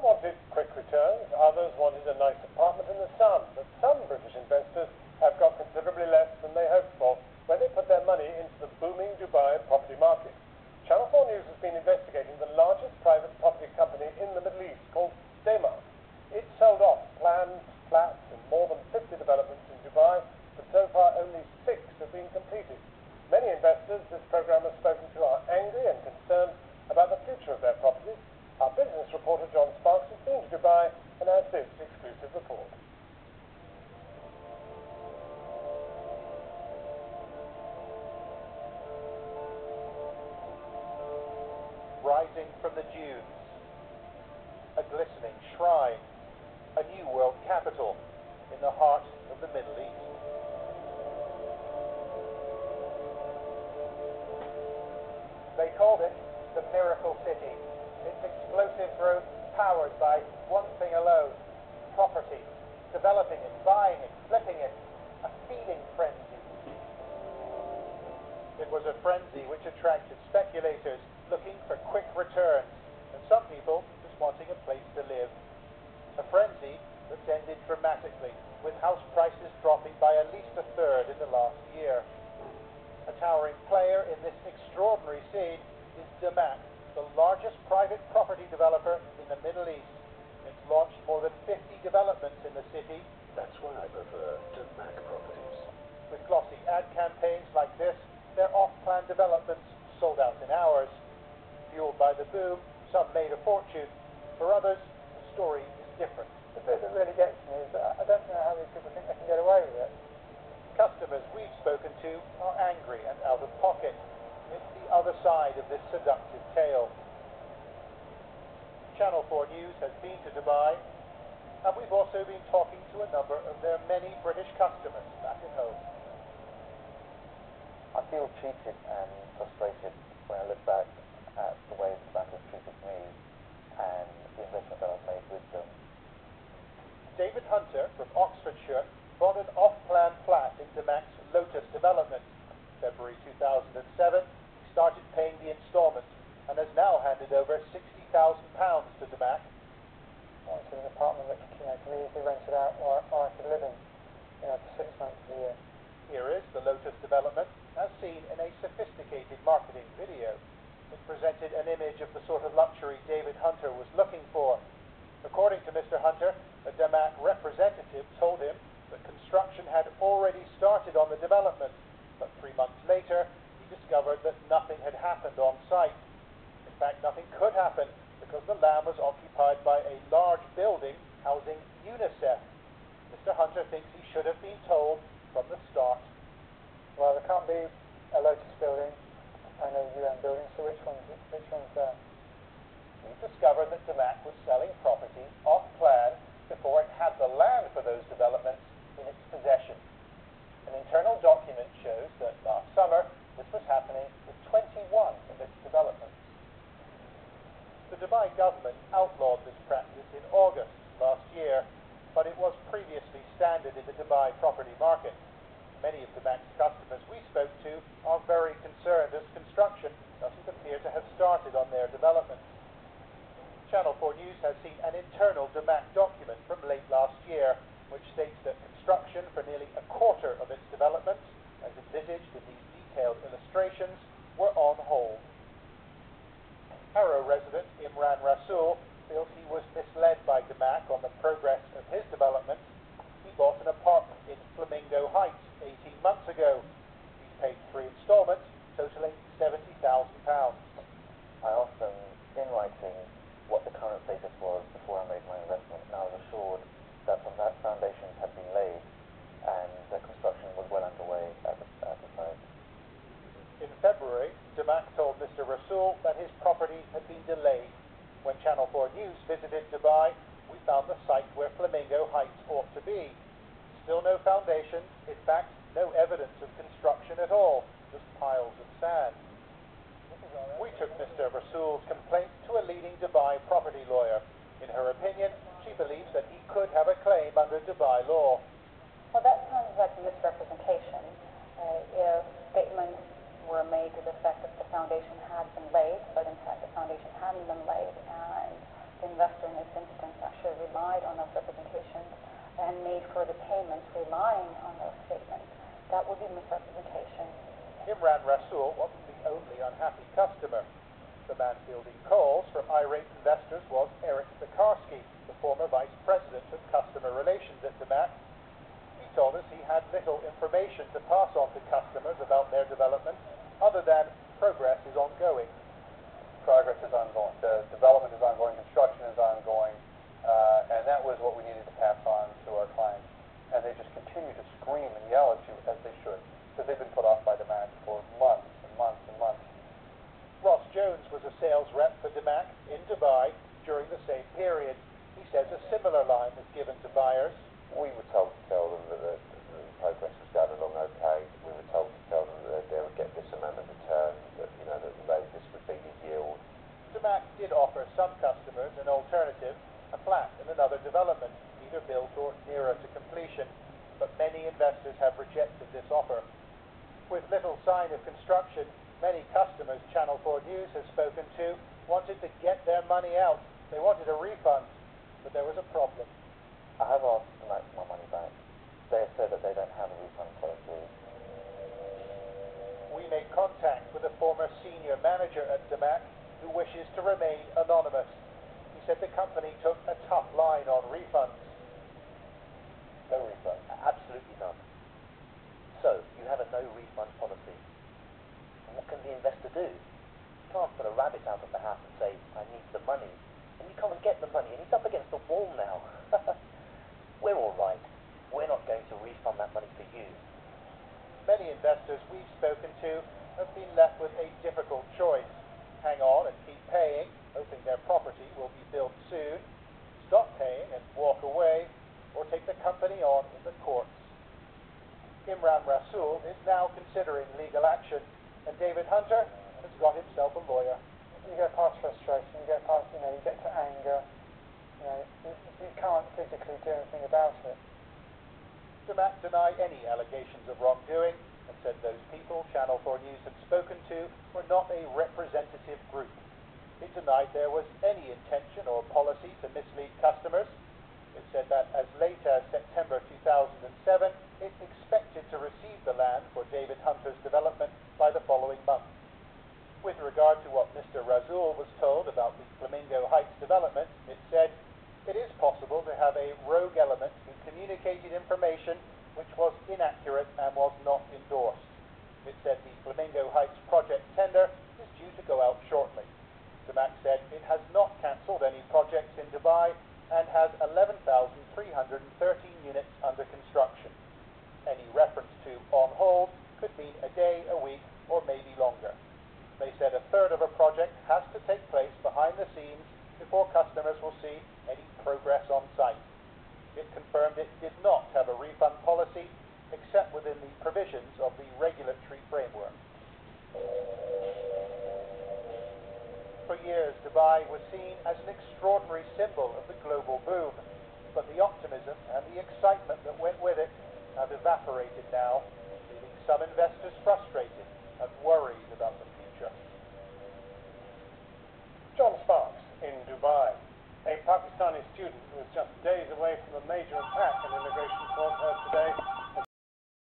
wanted quick returns, others wanted a nice apartment in the sun, but some British investors have got considerably less than they hoped for when they put their money into the booming Dubai property market. Channel 4 News has been investigating the largest private property company in the Middle East, called Dammam. It sold off planned flats in more than 50 developments in Dubai, but so far only 6 have been completed. Many investors this programme has spoken to are angry and concerned about the future of their properties. Our business reporter John Sparks has been to Dubai and has this exclusive report. Rising from the dunes, a glistening shrine, a new world capital in the heart of the Middle East. They called it the Miracle City. Its explosive growth powered by one thing alone: property. Developing it, buying it, flipping it, a feeding frenzy. It was a frenzy which attracted speculators looking for quick returns, and some people just wanting a place to live. A frenzy that's ended dramatically, with house prices dropping by at least a third in the last year. A towering player in this extraordinary scene is Dammam, the largest private property developer in the Middle East. It's launched more than 50 developments in the city. That's why I prefer Dammam properties. With glossy ad campaigns like this, their off-plan developments sold out in hours. Fueled by the boom, some made a fortune. For others, the story is different. The bit that really gets me is that I don't know how these people think they can get away with it. Customers we've spoken to are angry and out of pocket. It's the other side of this seductive tale. Channel 4 News has been to Dubai, and we've also been talking to a number of their many British customers back at home. I feel cheated and frustrated when I look back at the way the bank has treated me and the investment that I've made with them. David Hunter from Oxfordshire bought an off-plan flat in Dammam's Lotus development. February 2007, he started paying the instalment and has now handed over £60,000 to Dammam. I wanted an apartment that can be easily rented out or I could live in, for 6 months of the year. Here is the Lotus development, as seen in a sophisticated marketing video. It presented an image of the sort of luxury David Hunter was looking for. According to Mr. Hunter, a Dammam representative told him that construction had already started on the development, but 3 months later, he discovered that nothing had happened on site. In fact, nothing could happen because the land was occupied by a large building housing UNICEF. Mr. Hunter thinks he should have been told from the start. Well, there can't be a Lotus building and a UN building, so which one's there? We discovered that Dammam was selling property off-plan before it had the land for those developments in its possession. An internal document shows that last summer this was happening with 21 of its developments. The Dubai government outlawed this practice in August last year, but it was previously standard in the Dubai property market. Many of Dammam's customers we spoke to are very concerned as construction doesn't appear to have started on their developments. Channel 4 News has seen an internal Dammam document from late last year, which states that construction for nearly a quarter of its developments, as envisaged in these detailed illustrations, were on hold. Harrow resident Imran Rasool feels he was misled by Dammam on the progress of his development. He bought an apartment in Flamingo Heights 18 months ago. He's paid 3 instalments, totaling £70,000. I asked them in writing what the current status was before I made my investment, and I was assured that foundations had been laid and that construction was well underway at the site. In February, Dammam told Mr. Rasool that his property had been delayed. When Channel 4 News visited Dubai, we found the site where Flamingo Heights ought to be. Still no foundations, in fact, no evidence of construction at all, just piles of sand. We took Mr. Rasool's complaint to a leading Dubai property lawyer. In her opinion, she believes that he could have a claim under Dubai law. Well, that sounds like a misrepresentation. If statements were made to the effect that the foundation had been laid, but in fact the foundation hadn't been laid, and the investor in this instance actually relied on those representations and made further payments relying on those statements, that would be misrepresentation. Imran Rasool wasn't the only unhappy customer. The man fielding calls from irate investors was Eric Pekarsky, the former vice president of customer relations at DMAC. He told us he had little information to pass on to customers about their development other than progress is ongoing. Progress is ongoing. The development is ongoing, construction is ongoing, and that was what we needed to pass on to our clients. And they just continue to scream and yell at you, as they should, because they've been put off by DMAC for months and months and months. Ross Jones was a sales rep for DMAC in Dubai during the same period. He says a similar line was given to buyers. We were told to tell them that the progress was going along okay. We were told to tell them that they would get this amount of return, that this would be the yield. DMAC did offer some customers an alternative, a flat in another development, either built or nearer to completion, but many investors have rejected this offer. With little sign of construction, many customers Channel 4 News has spoken to wanted to get their money out. They wanted a refund, but there was a problem. I have asked DMAC for my money back. They have said that they don't have a refund policy. We made contact with a former senior manager at DMAC who wishes to remain anonymous. He said the company took a tough line on refunds. No refund. Absolutely none. So, you have a no refund policy. And what can the investor do? You can't put a rabbit out of the hat and say, I need the money. And you can't get the money, and he's up against the wall now. We're all right. We're not going to refund that money for you. Many investors we've spoken to have been left with a difficult choice. Hang on and keep paying, hoping their property will be built soon, stop paying and walk away, or take the company on in the courts. Imran Rasool is now considering legal action, and David Hunter has got himself a lawyer. You get past frustration, you get past, you get to anger, you can't physically do anything about it. DMAC deny any allegations of wrongdoing and said those people Channel 4 News had spoken to were not a representative group. It denied there was any intention or policy to mislead customers. It said that as late as September 2007, it expected to receive the land for David Hunter's development by the following month. With regard to what Mr. Rasool was told about the Flamingo Heights development, it said, it is possible to have a rogue element who communicated information which was inaccurate and was not endorsed. It said the Flamingo Heights project tender is due to go out shortly. DMAC said it has not cancelled any projects in Dubai and has 11,313 units under construction. Any reference to on hold could mean a day, a week, or maybe longer. They said a third of a project has to take place behind the scenes before customers will see any progress on site. It confirmed it did not have a refund policy except within the provisions of the regulatory framework. For years, Dubai was seen as an extraordinary symbol of the global boom, but the optimism and the excitement that went with it have evaporated now, leaving some investors frustrated